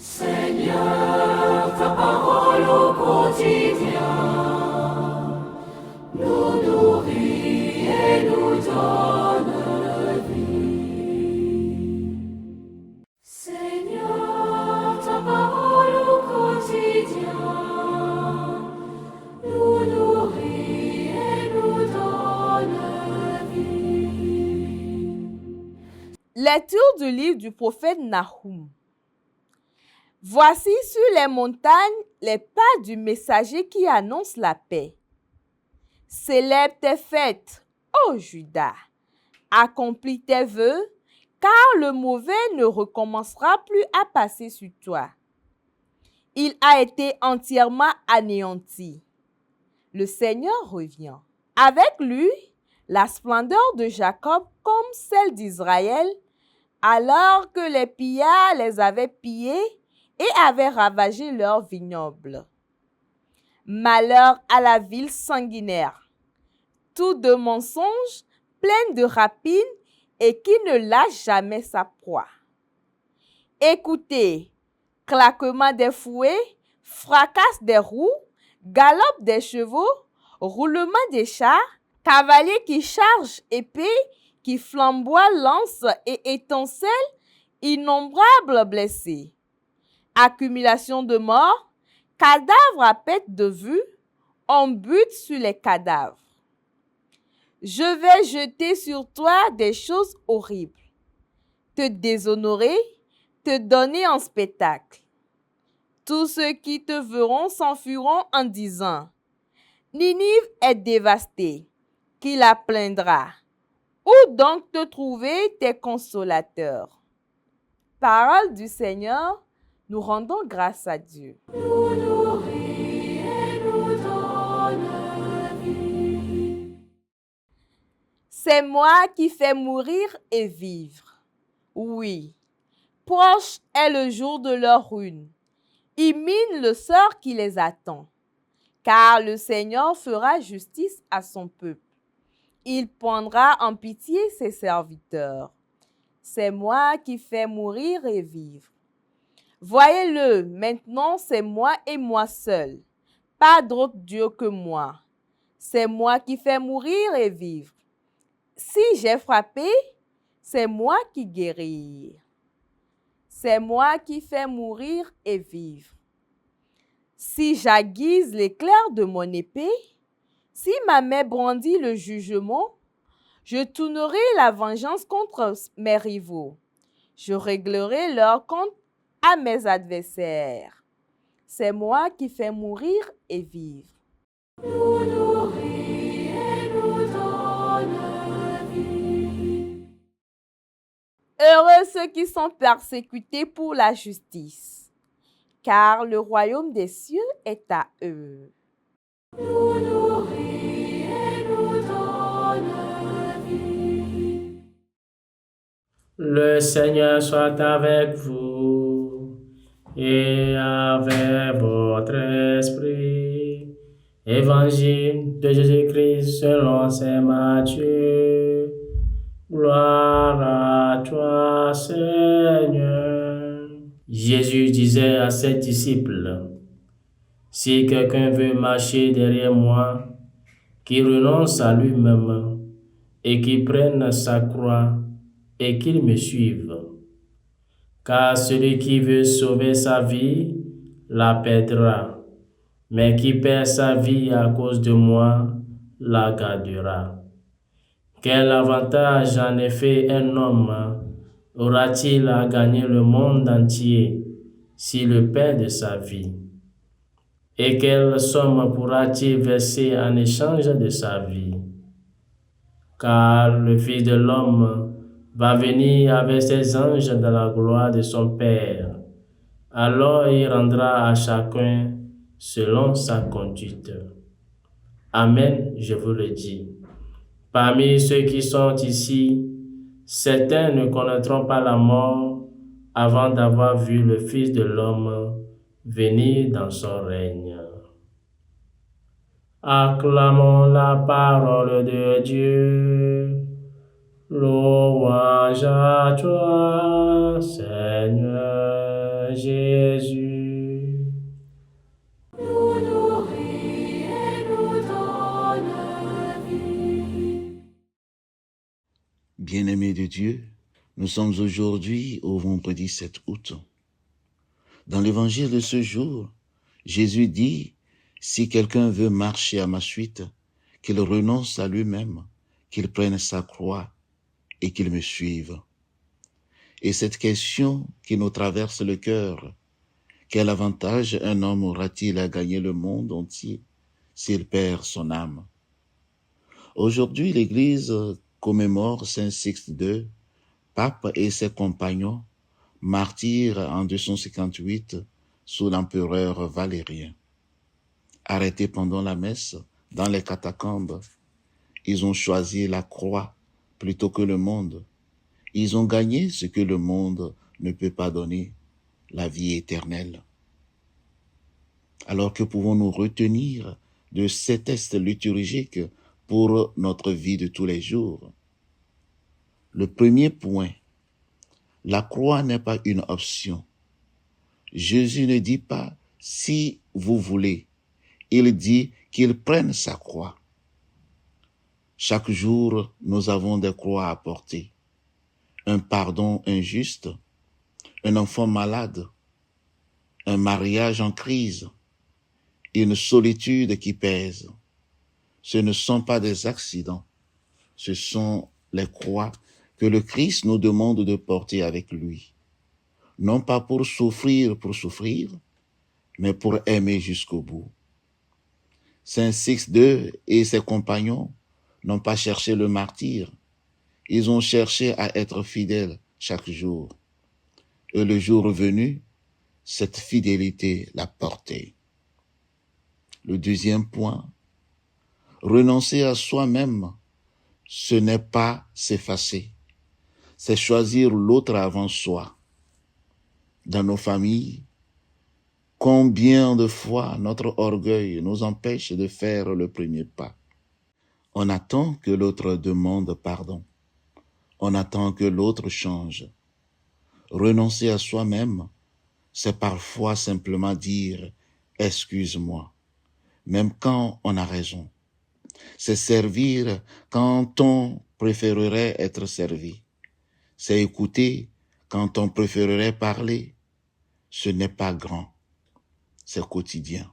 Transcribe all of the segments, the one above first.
Seigneur, ta parole au quotidien nous nourrit et nous donne vie. Seigneur, ta parole au quotidien nous nourrit et nous donne vie. Lecture du livre du prophète Nahum. Voici sur les montagnes les pas du messager qui annonce la paix. Célèbre tes fêtes, ô Juda, accomplis tes vœux, car le mauvais ne recommencera plus à passer sur toi. Il a été entièrement anéanti. Le Seigneur revient. Avec lui, la splendeur de Jacob comme celle d'Israël, alors que les pillards les avaient pillés et avaient ravagé leurs vignobles. Malheur à la ville sanguinaire, tout de mensonges, pleine de rapines et qui ne lâche jamais sa proie. Écoutez, claquement des fouets, fracasse des roues, galop des chevaux, roulement des chars, cavaliers qui chargent épée, qui flamboient lance et étincelles, innombrables blessés. Accumulation de morts, cadavres à perte de vue, on bute sur les cadavres. Je vais jeter sur toi des choses horribles, te déshonorer, te donner en spectacle. Tous ceux qui te verront s'enfuiront en disant « Ninive est dévastée, qui la plaindra? Où donc te trouver tes consolateurs ?» Parole du Seigneur, nous rendons grâce à Dieu. Nous nourrit et nous donne vie. C'est moi qui fais mourir et vivre. Oui, proche est le jour de leur ruine. Ils minent le sort qui les attend. Car le Seigneur fera justice à son peuple. Il prendra en pitié ses serviteurs. C'est moi qui fais mourir et vivre. Voyez-le, maintenant c'est moi et moi seul. Pas d'autre Dieu que moi. C'est moi qui fais mourir et vivre. Si j'ai frappé, c'est moi qui guéris. C'est moi qui fais mourir et vivre. Si j'aiguise l'éclair de mon épée, si ma main brandit le jugement, je tournerai la vengeance contre mes rivaux. Je réglerai leur compte à mes adversaires. C'est moi qui fais mourir et vivre. Nous nourrit et nous donne vie. Heureux ceux qui sont persécutés pour la justice, car le royaume des cieux est à eux. Nous nourrit et nous donne vie. Le Seigneur soit avec vous et avec votre esprit. Évangile de Jésus-Christ selon saint Matthieu. Gloire à toi, Seigneur. Jésus disait à ses disciples, « Si quelqu'un veut marcher derrière moi, qu'il renonce à lui-même et qu'il prenne sa croix et qu'il me suive. Car celui qui veut sauver sa vie la perdra, mais qui perd sa vie à cause de moi la gardera. Quel avantage en effet un homme aura-t-il à gagner le monde entier s'il perd sa vie? Et quelle somme pourra-t-il verser en échange de sa vie? Car le Fils de l'homme va venir avec ses anges dans la gloire de son Père. Alors il rendra à chacun selon sa conduite. Amen, je vous le dis. Parmi ceux qui sont ici, certains ne connaîtront pas la mort avant d'avoir vu le Fils de l'homme venir dans son règne. Acclamons la parole de Dieu. Louange à toi, Seigneur Jésus. Nous nourris et nous donne vie. Bien-aimés de Dieu, nous sommes aujourd'hui au vendredi 7 août. Dans l'évangile de ce jour, Jésus dit, « Si quelqu'un veut marcher à ma suite, qu'il renonce à lui-même, qu'il prenne sa croix et qu'il me suive. » Et cette question qui nous traverse le cœur, quel avantage un homme aura-t-il à gagner le monde entier s'il perd son âme? Aujourd'hui, l'Église commémore Saint Sixte II, pape et ses compagnons, martyrs en 258 sous l'empereur Valérien. Arrêtés pendant la messe, dans les catacombes, ils ont choisi la croix plutôt que le monde. Ils ont gagné ce que le monde ne peut pas donner, la vie éternelle. Alors que pouvons-nous retenir de ces textes liturgiques pour notre vie de tous les jours? Le premier point, la croix n'est pas une option. Jésus ne dit pas « si vous voulez », il dit qu'il prenne sa croix. Chaque jour, nous avons des croix à porter. Un pardon injuste, un enfant malade, un mariage en crise, une solitude qui pèse. Ce ne sont pas des accidents, ce sont les croix que le Christ nous demande de porter avec lui. Non pas pour souffrir, mais pour aimer jusqu'au bout. Saint Sixte II et ses compagnons n'ont pas cherché le martyre, ils ont cherché à être fidèles chaque jour. Et le jour venu, cette fidélité l'a porté. Le deuxième point, renoncer à soi-même, ce n'est pas s'effacer, c'est choisir l'autre avant soi. Dans nos familles, combien de fois notre orgueil nous empêche de faire le premier pas? On attend que l'autre demande pardon. On attend que l'autre change. Renoncer à soi-même, c'est parfois simplement dire « excuse-moi », même quand on a raison. C'est servir quand on préférerait être servi. C'est écouter quand on préférerait parler. Ce n'est pas grand, c'est quotidien.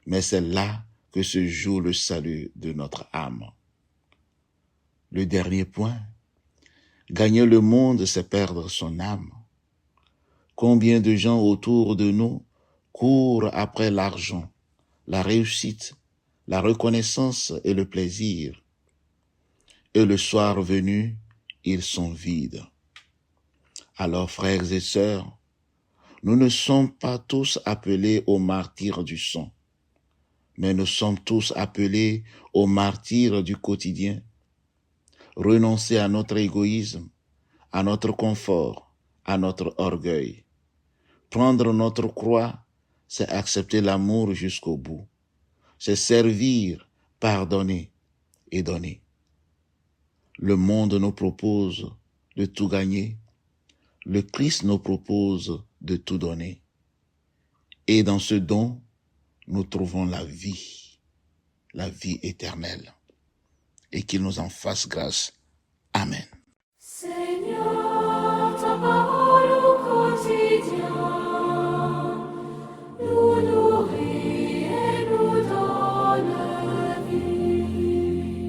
Mais c'est là que se joue le salut de notre âme. Le dernier point, gagner le monde, c'est perdre son âme. Combien de gens autour de nous courent après l'argent, la réussite, la reconnaissance et le plaisir. Et le soir venu, ils sont vides. Alors, frères et sœurs, nous ne sommes pas tous appelés aux martyrs du sang, mais nous sommes tous appelés aux martyrs du quotidien. Renoncer à notre égoïsme, à notre confort, à notre orgueil. Prendre notre croix, c'est accepter l'amour jusqu'au bout. C'est servir, pardonner et donner. Le monde nous propose de tout gagner. Le Christ nous propose de tout donner. Et dans ce don, nous trouvons la vie éternelle. Et qu'il nous en fasse grâce. Amen. Seigneur, ta parole au quotidien